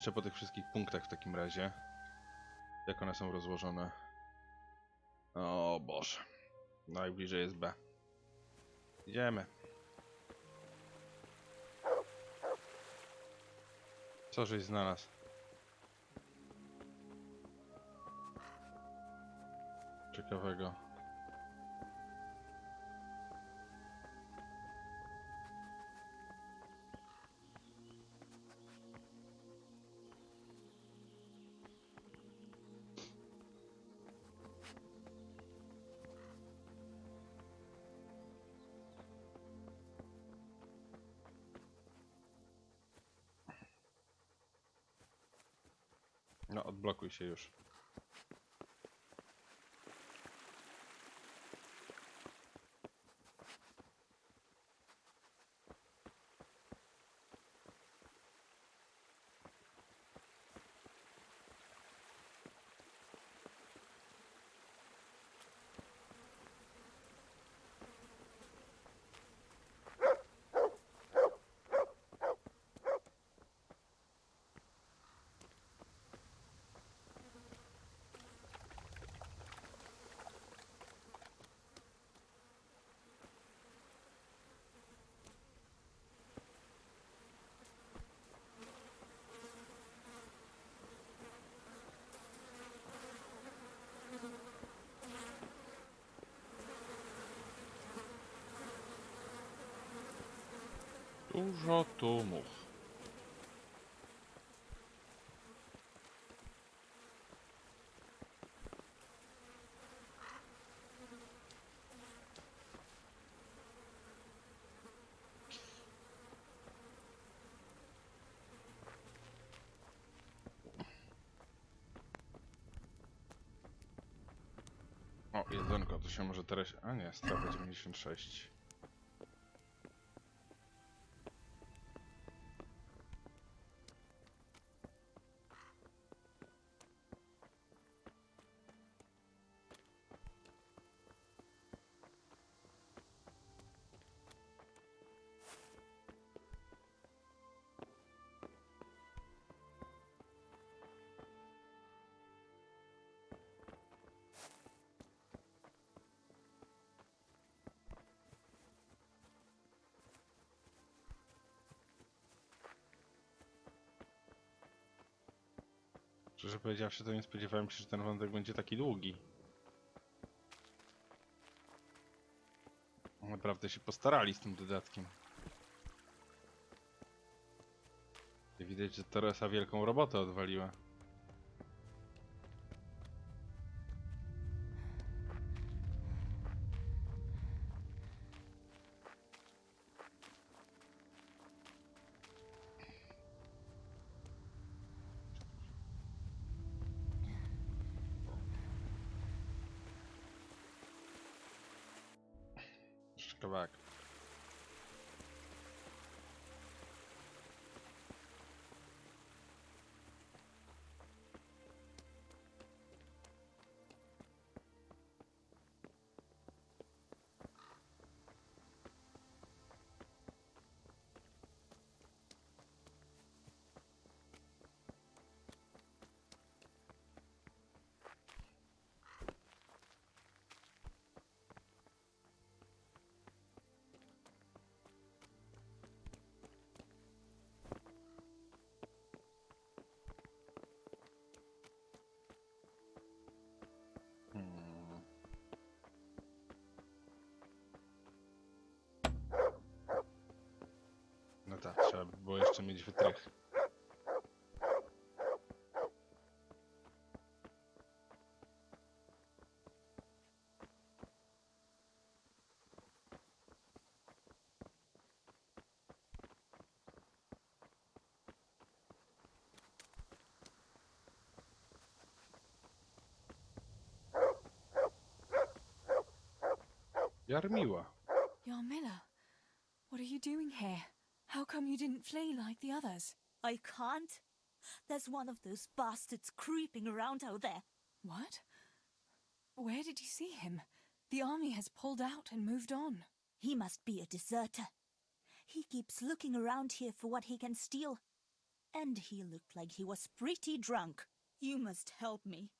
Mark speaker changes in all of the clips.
Speaker 1: Jeszcze po tych wszystkich punktach w takim razie. Jak one są rozłożone? O Boże. Najbliżej jest B. Idziemy. Co żeś znalazł? Ciekawego. No, odblokuj się już. Dużo tu mów. O, jedzonko, to się może teraz... A nie, strawa 96. Szczerze powiedziawszy, to nie spodziewałem się, że ten wątek będzie taki długi. Naprawdę się postarali z tym dodatkiem. I widać, że Teresa wielką robotę odwaliła. Jeszcze kawałek. No tak, trzeba by było jeszcze mieć wytrych. Jarmiła.
Speaker 2: Yarmila, what are you doing here? How come you didn't flee like the others?
Speaker 3: I can't. There's one of those bastards creeping around out there.
Speaker 2: What? Where did you see him? The army has pulled out and moved on.
Speaker 3: He must be a deserter. He keeps looking around here for what he can steal. And he looked like he was pretty drunk. You must help me.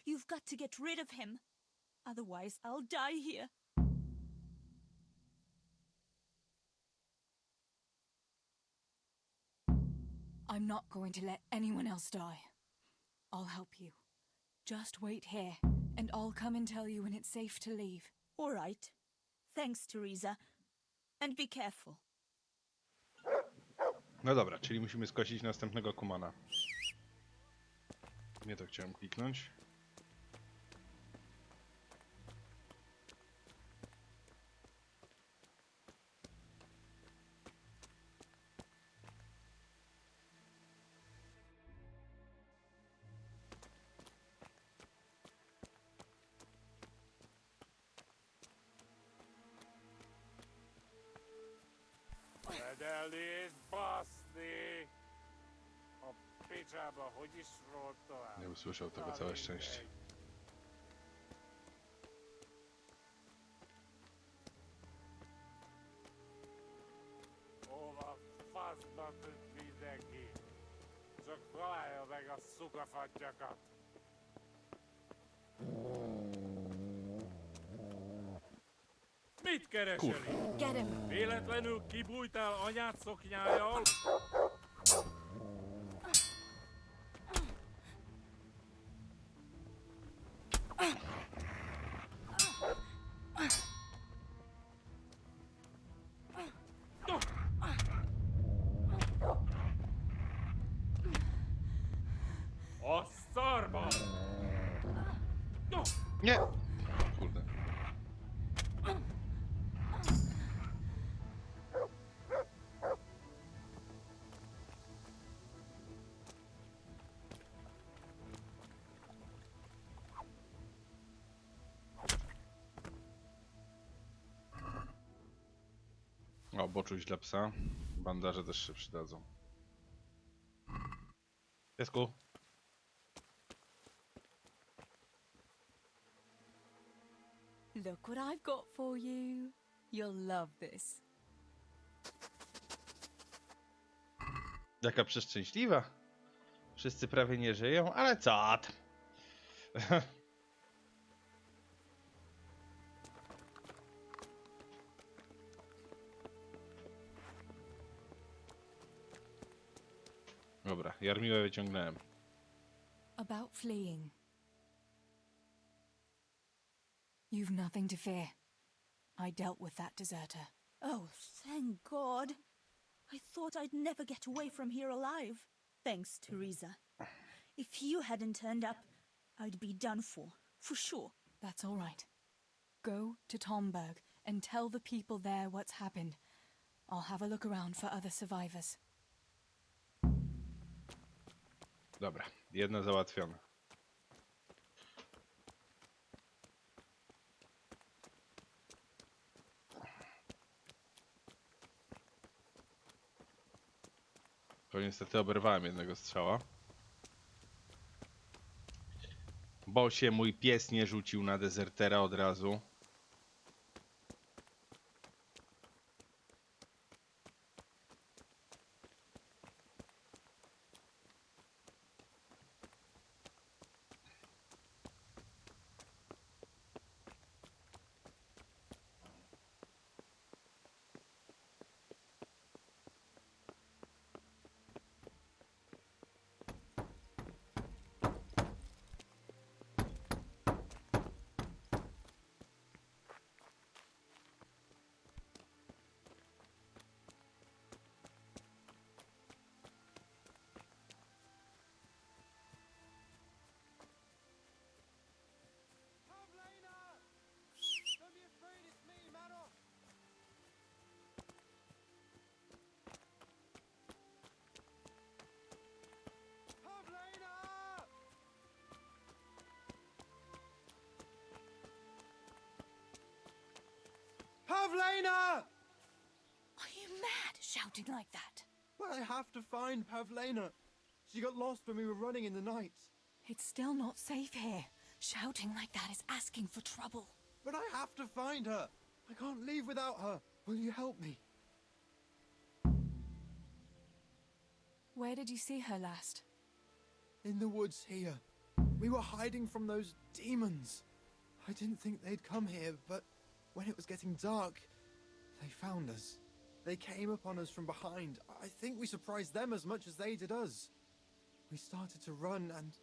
Speaker 3: You've got to get rid of him. Otherwise, I'll die here.
Speaker 2: I'm not going to let anyone else die. I'll help you. Just wait here, and I'll come and tell you when it's safe to leave.
Speaker 3: All right. Thanks, Teresa. And be careful.
Speaker 1: No dobra, czyli musimy skosić następnego kumana. Nie to chciałem kliknąć. Nie usłyszał tego, całe szczęście.
Speaker 4: Mit keresel?
Speaker 2: Get him!
Speaker 4: Véletlenül kibújtál anyád szoknyájal? A szarba!
Speaker 1: Nie! Kurde. O, boczuś dla psa. Bandaże też się przydadzą. Piesku.
Speaker 2: Look what I've got for you. You'll love this.
Speaker 1: Jaka przeszczęśliwa. Wszyscy prawie nie żyją, ale co tam? Dobra, jarmiłę wyciągnąłem.
Speaker 2: About fleeing. You've nothing to fear. I dealt with that deserter.
Speaker 3: Oh, thank God. I thought I'd never get away from here alive. Thanks, Teresa. If you hadn't turned up, I'd be done for sure.
Speaker 2: That's all right. Go to Tomberg and tell the people there what's happened. I'll have a look around for other survivors.
Speaker 1: Dobra, jedno załatwione. To niestety oberwałem jednego strzała. Bo się mój pies nie rzucił na dezertera od razu.
Speaker 5: Pavlena!
Speaker 2: Are you mad, shouting like that?
Speaker 5: Well, I have to find Pavlena. She got lost when we were running in the night.
Speaker 2: It's still not safe here. Shouting like that is asking for trouble.
Speaker 5: But I have to find her. I can't leave without her. Will you help me?
Speaker 2: Where did you see her last?
Speaker 5: In the woods here. We were hiding from those demons. I didn't think they'd come here, but when it was getting dark, they found us. They came upon us from behind. I think we surprised them as much as they did us. We started to run and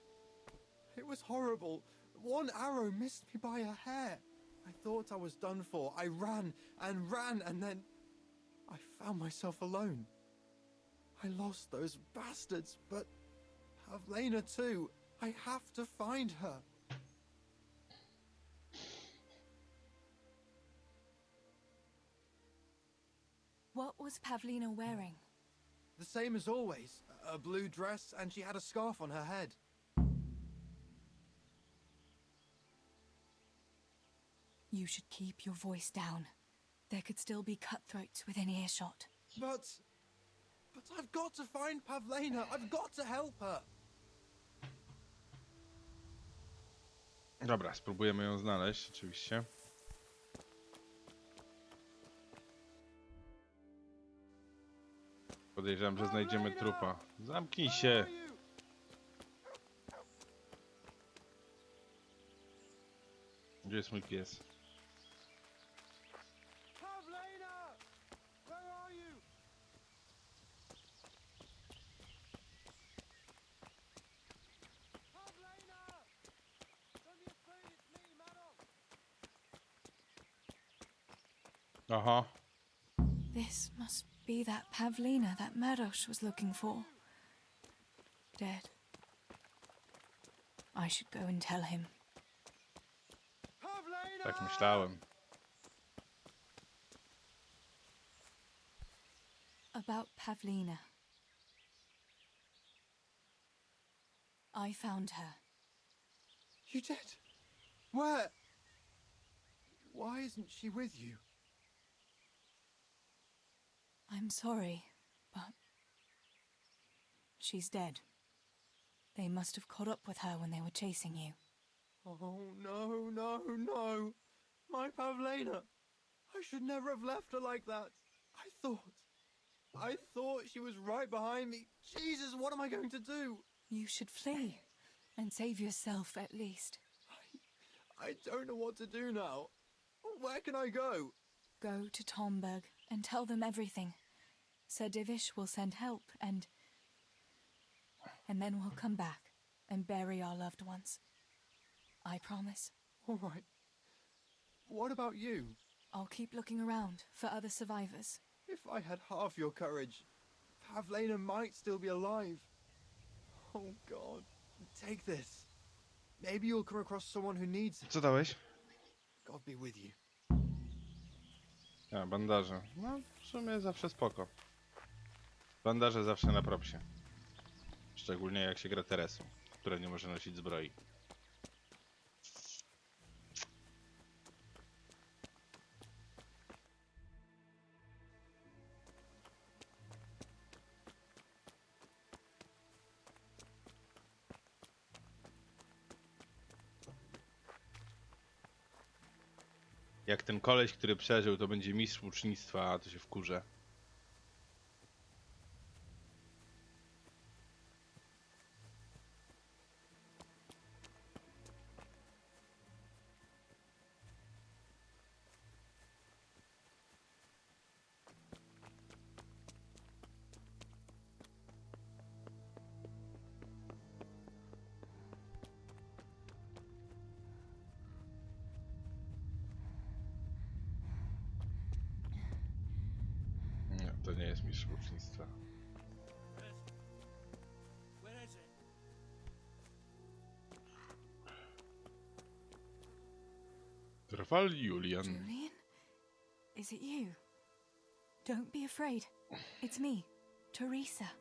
Speaker 5: it was horrible. One arrow missed me by a hair. I thought I was done for. I ran and then I found myself alone. I lost those bastards, but Pavlena too. I have to find her.
Speaker 2: What was Pavlina wearing?
Speaker 5: The same as always. A blue dress, and she had a scarf on her head.
Speaker 2: You should keep your voice down. There could still be cutthroats within earshot.
Speaker 5: But I've got to find Pavlena. I've got to help her.
Speaker 1: Dobra, spróbujemy ją znaleźć, oczywiście. Podejrzewam, że znajdziemy trupa. Zamknij się! Gdzie jest mój pies?
Speaker 5: Pavlena! Where are you? Pavlena! Don't be afraid, it's me, Manon.
Speaker 1: Aha.
Speaker 2: This must be that Pavlina that Maros was looking for. Dead. I should go and tell him.
Speaker 5: Pavlena!
Speaker 1: Tak myślałem.
Speaker 2: About Pavlina. I found her.
Speaker 5: You did? Where? Why isn't she with you?
Speaker 2: I'm sorry, but she's dead. They must have caught up with her when they were chasing you.
Speaker 5: Oh, no, no, no. My Pavlena. I should never have left her like that. I thought she was right behind me. Jesus, what am I going to do?
Speaker 2: You should flee and save yourself at least.
Speaker 5: I don't know what to do now. Where can I go?
Speaker 2: Go to Tomberg and tell them everything. Sir Divish will send help and then we'll come back and bury our loved ones. I promise.
Speaker 5: All right. What about you?
Speaker 2: I'll keep looking around for other survivors.
Speaker 5: If I had half your courage, Pavlena might still be alive. Oh, God. Take this. Maybe you'll come across someone who needs it.
Speaker 1: Co dałeś?
Speaker 5: God be with you.
Speaker 1: A, bandaże. No, w sumie zawsze spoko. Bandaże zawsze na propsie. Szczególnie jak się gra Teresą, która nie może nosić zbroi. Jak ten koleś, który przeżył, to będzie mistrz łucznictwa, a to się wkurzę. Nie, to nie jest mistrz łucznictwa.
Speaker 4: Where is it?
Speaker 1: Trwal Julian.
Speaker 2: Julian? Is it you? Don't be afraid. It's me, Teresa.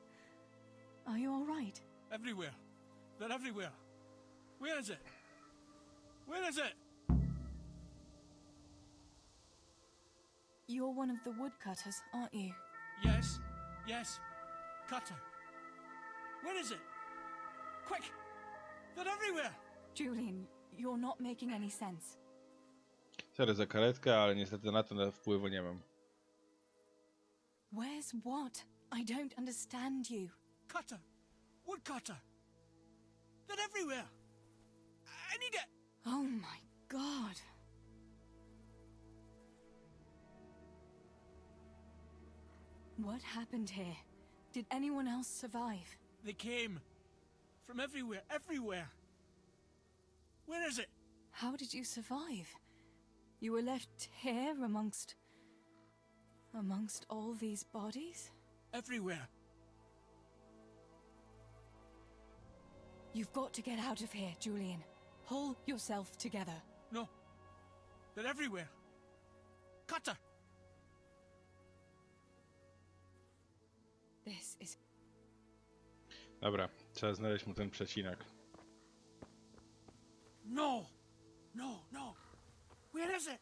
Speaker 2: Are you all right?
Speaker 4: Everywhere. They're everywhere. Where is it? Where is it?
Speaker 2: You're one of the woodcutters, aren't you?
Speaker 4: Yes. Yes. Cutter. Where is it? Quick! They're everywhere!
Speaker 2: Julian, you're not making any sense.
Speaker 1: Sorry za karetkę, ale niestety na to wpływu nie mam.
Speaker 2: Where's what? I don't understand you.
Speaker 4: Cutter! Woodcutter! They're everywhere! I need it!
Speaker 2: Oh my god. What happened here? Did anyone else survive?
Speaker 4: They came. From everywhere, everywhere! Where is it?
Speaker 2: How did you survive? You were left here amongst all these bodies?
Speaker 4: Everywhere.
Speaker 2: You've got to get out of here, Julian. Pull yourself together.
Speaker 4: No. They're everywhere. Cutter!
Speaker 2: This is...
Speaker 1: Dobra, trzeba znaleźć mu ten przecinak.
Speaker 4: No! No, no! Where is it?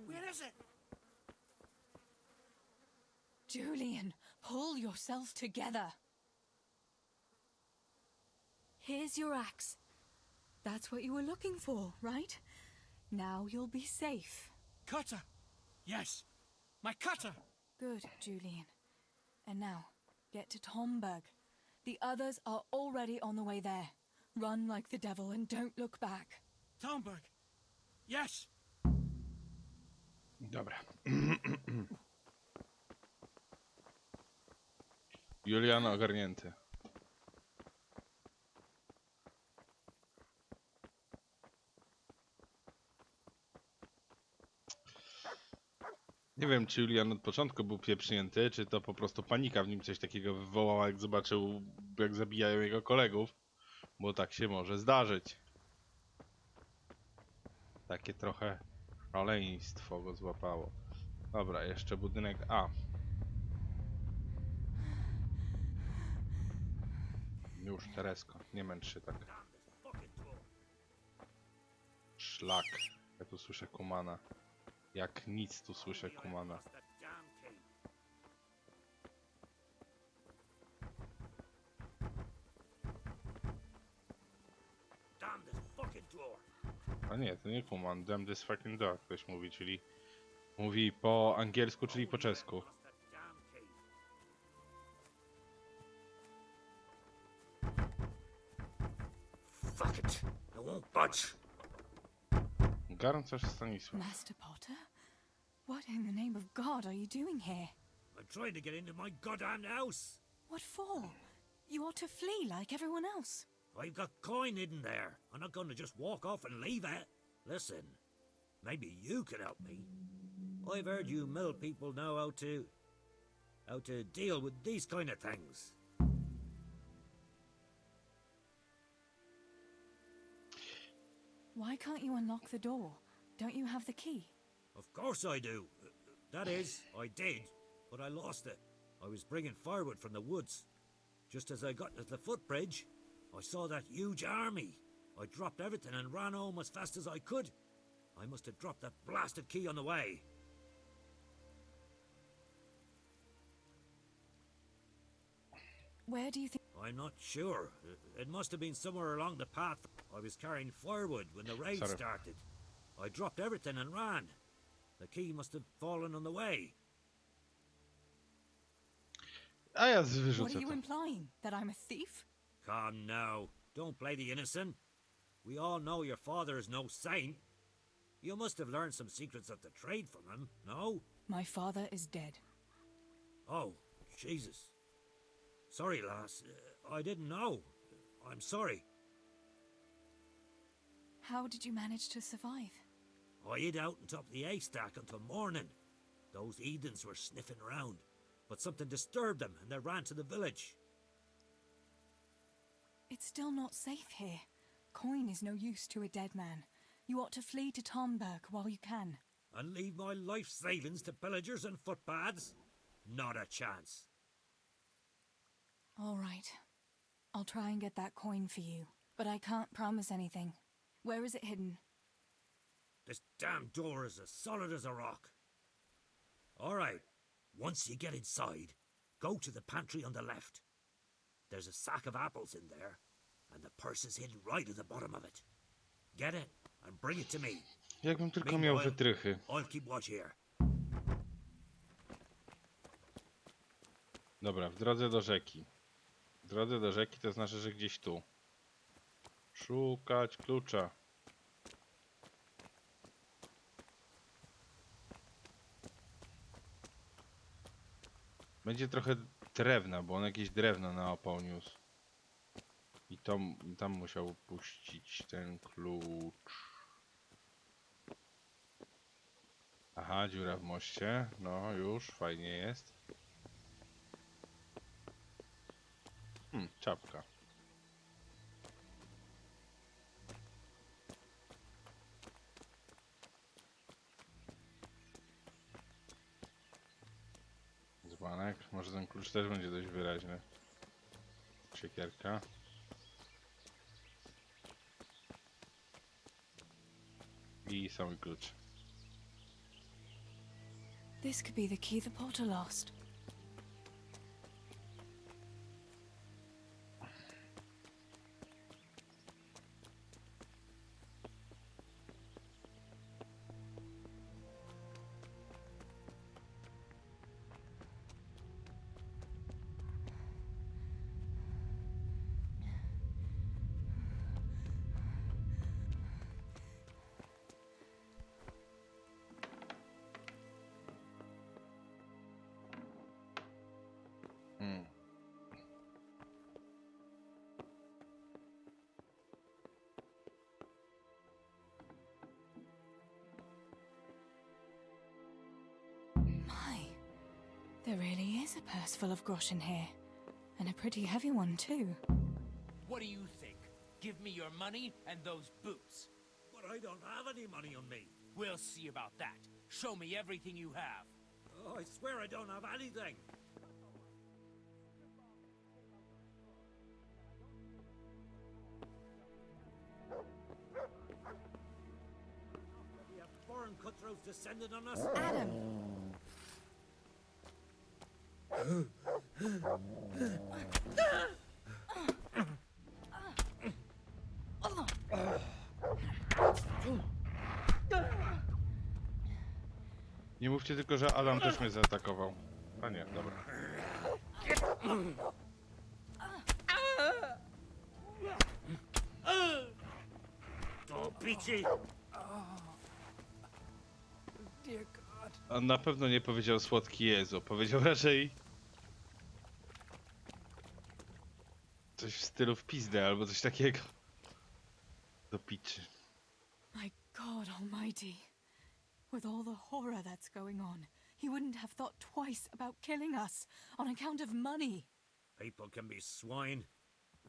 Speaker 4: Where is it?
Speaker 2: Julian, pull yourself together. Here's your axe. That's what you were looking for, right? Now you'll be safe.
Speaker 4: Cutter! Yes! My cutter!
Speaker 2: Good, Julian. And now, get to Tomberg. The others are already on the way there. Run like the devil and don't look back.
Speaker 4: Townburg! Yes!
Speaker 1: Dobra. Julian ogarnięty. Nie wiem, czy Julian od początku był pieprznięty, czy to po prostu panika w nim coś takiego wywołała, jak zobaczył, jak zabijają jego kolegów. Bo tak się może zdarzyć. Takie trochę szaleństwo go złapało. Dobra, jeszcze budynek A. Już, Teresko, nie męcz się tak. Szlak. Ja tu słyszę Kumana. Jak nic tu słyszę Kumana. A nie, to nie Kuman. Damn this fucking dog, ktoś mówi, czyli... Mówi po angielsku, czyli po czesku.
Speaker 6: Fuck it. I won't budge.
Speaker 1: Garncarz Stanisław.
Speaker 2: Master Potter? What in the name of God are you doing here?
Speaker 6: I'm trying to get into my goddamn house.
Speaker 2: What for? You ought to flee like everyone else.
Speaker 6: I've got coin hidden there. I'm not going to just walk off and leave it. Listen, maybe you can help me. I've heard you mill people know how to deal with these kind of things.
Speaker 2: Why can't you unlock the door? Don't you have the key?
Speaker 6: Of course I do. That is, I did, but I lost it. I was bringing firewood from the woods. Just as I got to the footbridge, I saw that huge army. I dropped everything and ran home as fast as I could. I must have dropped that blasted key on the way.
Speaker 2: Where do you think...
Speaker 6: I'm not sure. It must have been somewhere along the path. I was carrying firewood when the raid started. I dropped everything and ran. The key must have fallen on the way.
Speaker 1: A ja
Speaker 2: What are
Speaker 1: wyrzucę
Speaker 2: you
Speaker 1: to.
Speaker 2: implying? That I'm a thief?
Speaker 6: Come now. Don't play the innocent. We all know your father is no saint. You must have learned some secrets of the trade from him, no?
Speaker 2: My father is dead.
Speaker 6: Oh, Jesus. Sorry, lass. I didn't know. I'm sorry.
Speaker 2: How did you manage to survive?
Speaker 6: I hid out on top of the haystack until morning. Those heathens were sniffing around, but something disturbed them and they ran to the village.
Speaker 2: It's still not safe here. Coin is no use to a dead man. You ought to flee to Tomberg while you can.
Speaker 6: And leave my life savings to pillagers and footpads? Not a chance.
Speaker 2: All right. I'll try and get that coin for you, but I can't promise anything. Where is it hidden?
Speaker 6: This damn door is as solid as a rock. All right. Once you get inside, go to the pantry on the left. There's a sack of apples in there, and the purse is hidden right at the bottom of it. Get it and bring it to me.
Speaker 1: Jakbym tylko miał wytrychy.
Speaker 6: I'll keep watch here.
Speaker 1: Dobra, w drodze do rzeki. W drodze do rzeki to znaczy, że gdzieś tu. Szukać klucza. Będzie trochę drewna, bo on jakieś drewno na opał niósł. I to, tam musiał puścić ten klucz. Aha, dziura w moście. No już, fajnie jest. Czapka. Dzbanek. Może ten klucz też będzie dość wyraźny. Siekierka. I sam klucz.
Speaker 2: This could be the key the Potter lost. My, there really is a purse full of groschen here. And a pretty heavy one, too.
Speaker 7: What do you think? Give me your money and those boots.
Speaker 6: But I don't have any money on me.
Speaker 7: We'll see about that. Show me everything you have.
Speaker 6: Oh, I swear I don't have anything. We have foreign cutthroats descended on us.
Speaker 2: Adam!
Speaker 1: Nie mówcie tylko, że Adam też mnie zaatakował. A nie, dobra.
Speaker 6: To bici!
Speaker 5: Dear God.
Speaker 1: On na pewno nie powiedział słodki Jezu. Powiedział raczej... coś w stylu w pizdę albo coś takiego. Do piczy.
Speaker 2: My God Almighty. With all the horror that's going on, he wouldn't have thought twice about killing us on account of money.
Speaker 6: People can be swine.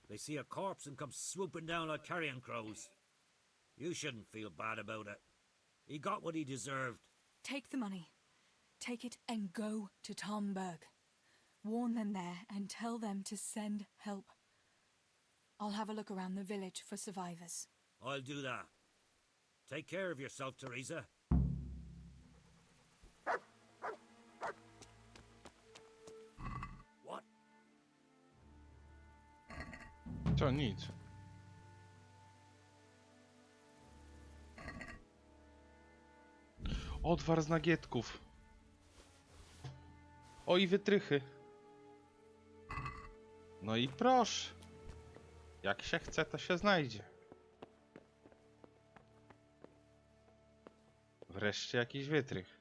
Speaker 6: They see a corpse and come swooping down like carrion crows. You shouldn't feel bad about it. He got what he deserved.
Speaker 2: Take the money. Take it and go to Tomberg. Warn them there and tell them to send help. I'll have a look around the village for survivors.
Speaker 6: I'll do that. Take care of yourself, Teresa. What?
Speaker 1: To nic. Odwar z nagietków. O, i wytrychy. No i proszę. Jak się chce, to się znajdzie. Wreszcie jakiś wytrych.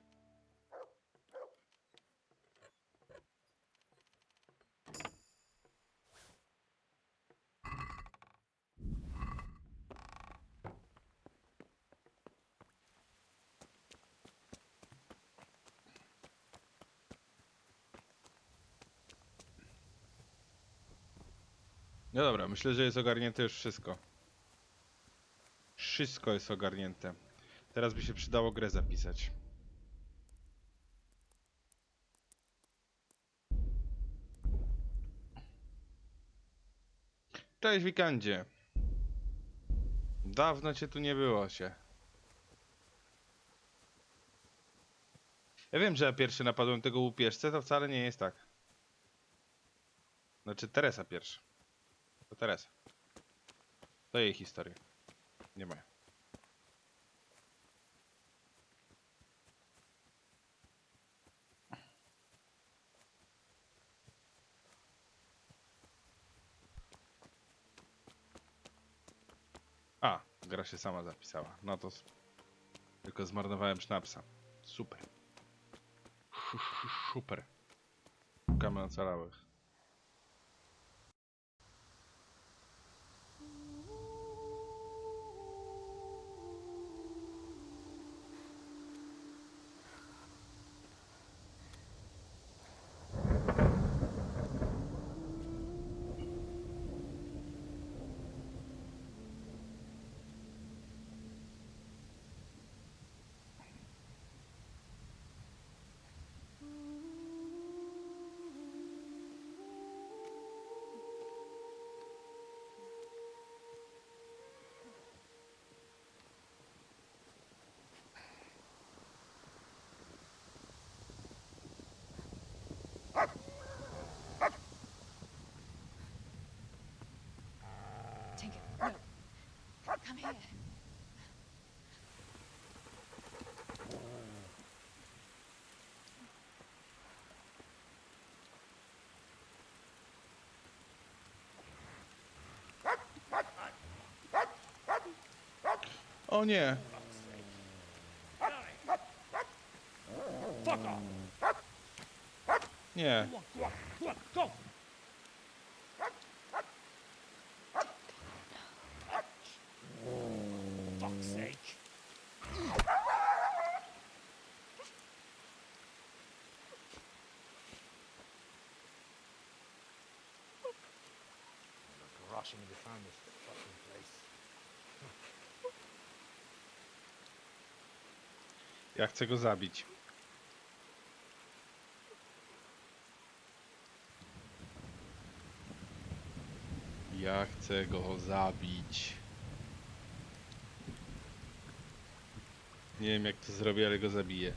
Speaker 1: No dobra, myślę, że jest ogarnięte już wszystko. Wszystko jest ogarnięte. Teraz by się przydało grę zapisać. Cześć, Wikandzie. Dawno cię tu nie było się. Ja wiem, że ja pierwszy napadłem tego łupieżcę, to wcale nie jest tak. Znaczy Teresa pierwszy. To Teresa. To jej historia. Nie moja. Gra się sama zapisała. No to tylko zmarnowałem sznapsa. Super. Super. Szukamy ocalałych.
Speaker 2: Tinker, no. Come here.
Speaker 1: O nie!
Speaker 4: Fuck off!
Speaker 1: Nie.
Speaker 4: Go on, go on, go on, go! Fuck's sake. Rushing to find this fucking place.
Speaker 1: Ja chcę go zabić. Ja chcę go zabić. Nie wiem jak to zrobię, ale go zabiję.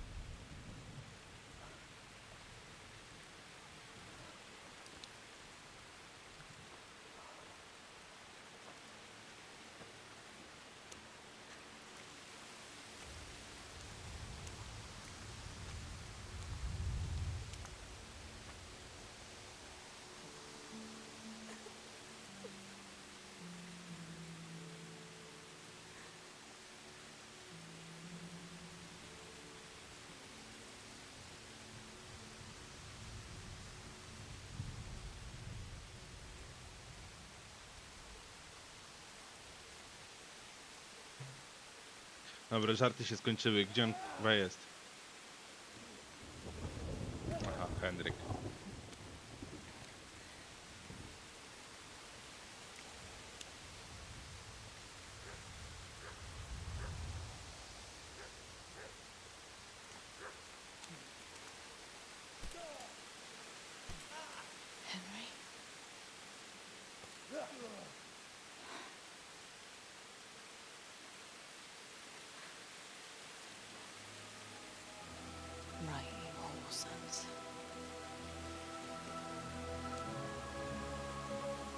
Speaker 1: Dobra, żarty się skończyły. Gdzie on chyba jest? Aha, Henryk.
Speaker 2: Henry? Right, you whore sons.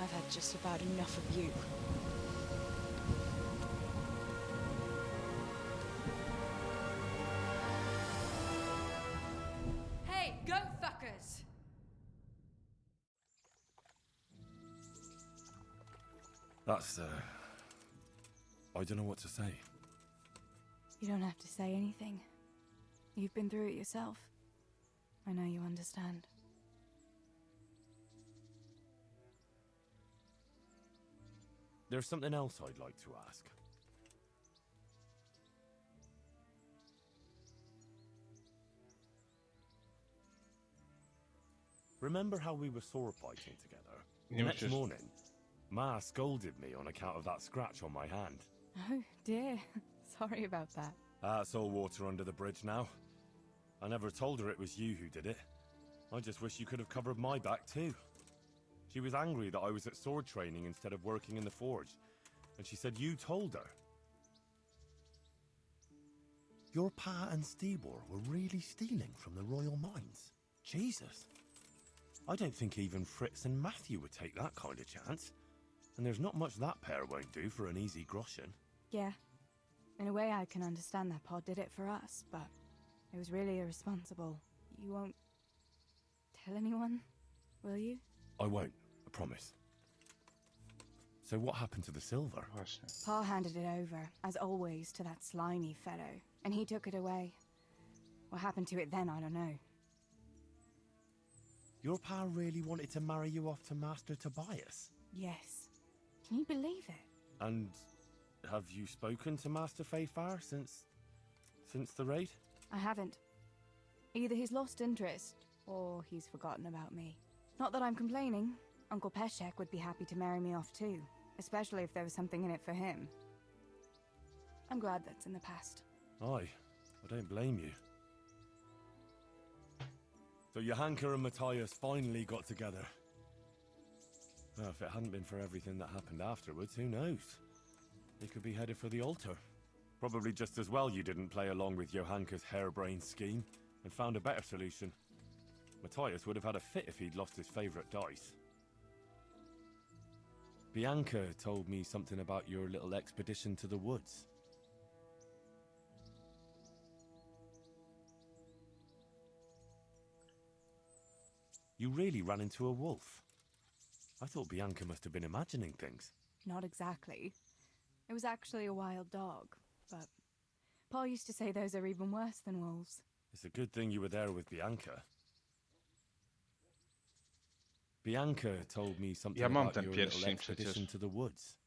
Speaker 2: I've had just about enough of you. Hey, go fuckers!
Speaker 8: That's, I don't know what to say.
Speaker 2: You don't have to say anything. You've been through it yourself. I know you understand.
Speaker 8: There's something else I'd like to ask. Remember how we were sword fighting together?
Speaker 1: Nie
Speaker 8: The next
Speaker 1: musisz.
Speaker 8: morning, Ma scolded me on account of that scratch on my hand.
Speaker 2: Oh, dear. Sorry about that.
Speaker 8: That's all water under the bridge now. I never told her it was you who did it. I just wish you could have covered my back too. She was angry that I was at sword training instead of working in the forge, and she said you told her. Your pa and Stebor were really stealing from the royal mines. Jesus. I don't think even Fritz and Matthew would take that kind of chance. And there's not much that pair won't do for an easy groschen.
Speaker 2: Yeah. In a way, I can understand that Pa did it for us, but it was really irresponsible. You won't tell anyone, will you?
Speaker 8: I won't, I promise. So what happened to the silver?
Speaker 1: Właśnie.
Speaker 2: Pa handed it over, as always, to that slimy fellow, and he took it away. What happened to it then, I don't know.
Speaker 8: Your pa really wanted to marry you off to Master Tobias?
Speaker 2: Yes. Can you believe it?
Speaker 8: And have you spoken to Master Fayfar since the raid?
Speaker 2: I haven't. Either he's lost interest, or he's forgotten about me. Not that I'm complaining. Uncle Peshek would be happy to marry me off too, especially if there was something in it for him. I'm glad that's in the past.
Speaker 8: Aye, I don't blame you. So Johanka and Matthias finally got together. Well, if it hadn't been for everything that happened afterwards, who knows? They could be headed for the altar. Probably just as well you didn't play along with Johanka's harebrained scheme and found a better solution. Matthias would have had a fit if he'd lost his favourite dice. Bianca told me something about your little expedition to the woods. You really ran into a wolf. I thought Bianca must have been imagining things.
Speaker 2: Not exactly. It was actually a wild dog, but Pa used to say those are even worse than wolves.
Speaker 8: It's a good thing you were there with Bianca. Bianca told me something
Speaker 1: Ja mam
Speaker 8: about
Speaker 1: ten
Speaker 8: your little
Speaker 1: pierścień
Speaker 8: expedition
Speaker 1: przecież.
Speaker 8: to the woods.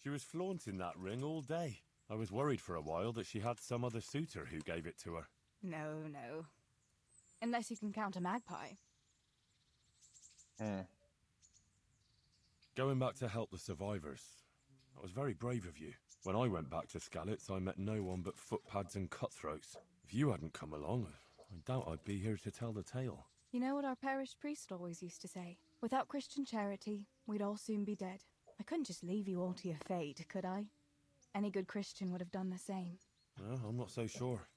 Speaker 8: She was flaunting that ring all day. I was worried for a while that she had some other suitor who gave it to her.
Speaker 2: No, no. Unless you can count a magpie.
Speaker 8: Going back to help the survivors. That was very brave of you. When I went back to Skalitz, I met no one but footpads and cutthroats. If you hadn't come along, I doubt I'd be here to tell the tale.
Speaker 2: You know what our parish priest always used to say? Without Christian charity, we'd all soon be dead. I couldn't just leave you all to your fate, could I? Any good Christian would have done the same.
Speaker 8: Well, I'm not so sure.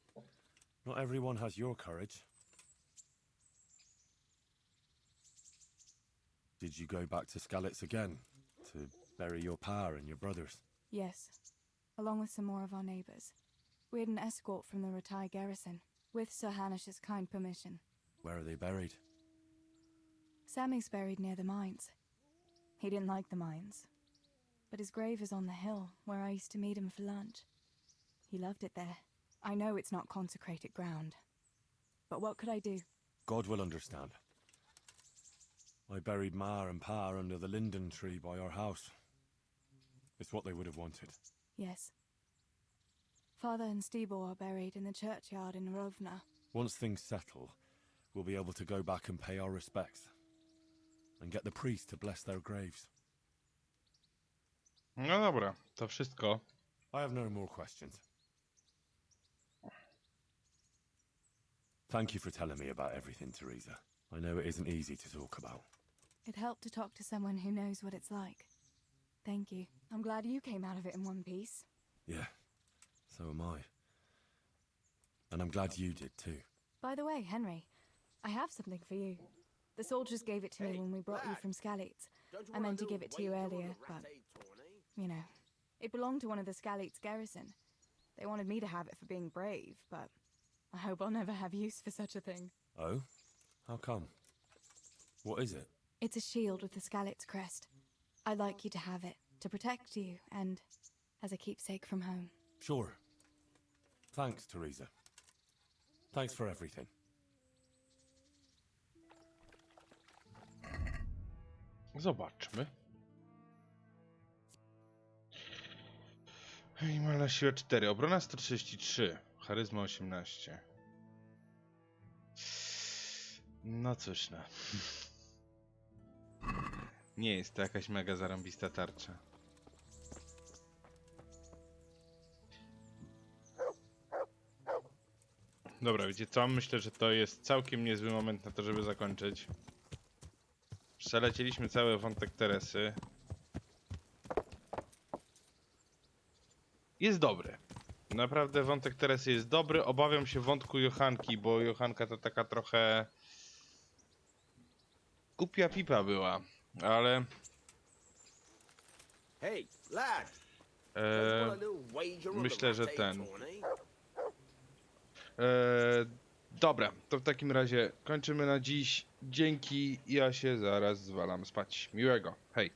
Speaker 8: Not everyone has your courage. Did you go back to Skalitz again? To bury your pa and your brothers?
Speaker 2: Yes, along with some more of our neighbours. We had an escort from the Ratai garrison, with Sir Hanish's kind permission.
Speaker 8: Where are they buried?
Speaker 2: Sammy's buried near the mines. He didn't like the mines. But his grave is on the hill, where I used to meet him for lunch. He loved it there. I know it's not consecrated ground. But what could I do?
Speaker 8: God will understand. I buried Ma and Pa under the linden tree by our house. It's what they would have wanted.
Speaker 2: Yes. Father and Stibor are buried in the churchyard in Rovna.
Speaker 8: Once things settle, we'll be able to go back and pay our respects. And get the priest to bless their graves.
Speaker 1: No dobra, to wszystko.
Speaker 8: I have no more questions. Thank you for telling me about everything, Teresa. I know it isn't easy to talk about.
Speaker 2: It helped to talk to someone who knows what it's like. Thank you. I'm glad you came out of it in one piece.
Speaker 8: Yeah, so am I. And I'm glad you did too.
Speaker 2: By the way, Henry, I have something for you. The soldiers gave it to me when we brought you from Skalitz. I meant to give it to you earlier, but, you know, it belonged to one of the Skalitz garrison. They wanted me to have it for being brave, but I hope I'll never have use for such a thing.
Speaker 8: Oh? How come? What is it?
Speaker 2: It's a shield with the Skalitz crest. I'd like you to have it, to protect you, and as a keepsake from home.
Speaker 8: Sure. Thanks, Teresa. Thanks for everything.
Speaker 1: Zobaczmy. Minimalna siła 4, obrona 133, charyzma 18. No cóż no. Nie jest to jakaś mega zarąbista tarcza. Dobra, wiecie co? Myślę, że to jest całkiem niezły moment na to, żeby zakończyć. Przelecieliśmy cały wątek Teresy. Jest dobry. Naprawdę wątek Teresy jest dobry. Obawiam się wątku Johanki, bo Johanka to taka trochę... głupia pipa była, ale...
Speaker 9: Hey, lad.
Speaker 1: Myślę, że ten... Dobra, to w takim razie kończymy na dziś. Dzięki, ja się zaraz zwalam spać. Miłego, hej.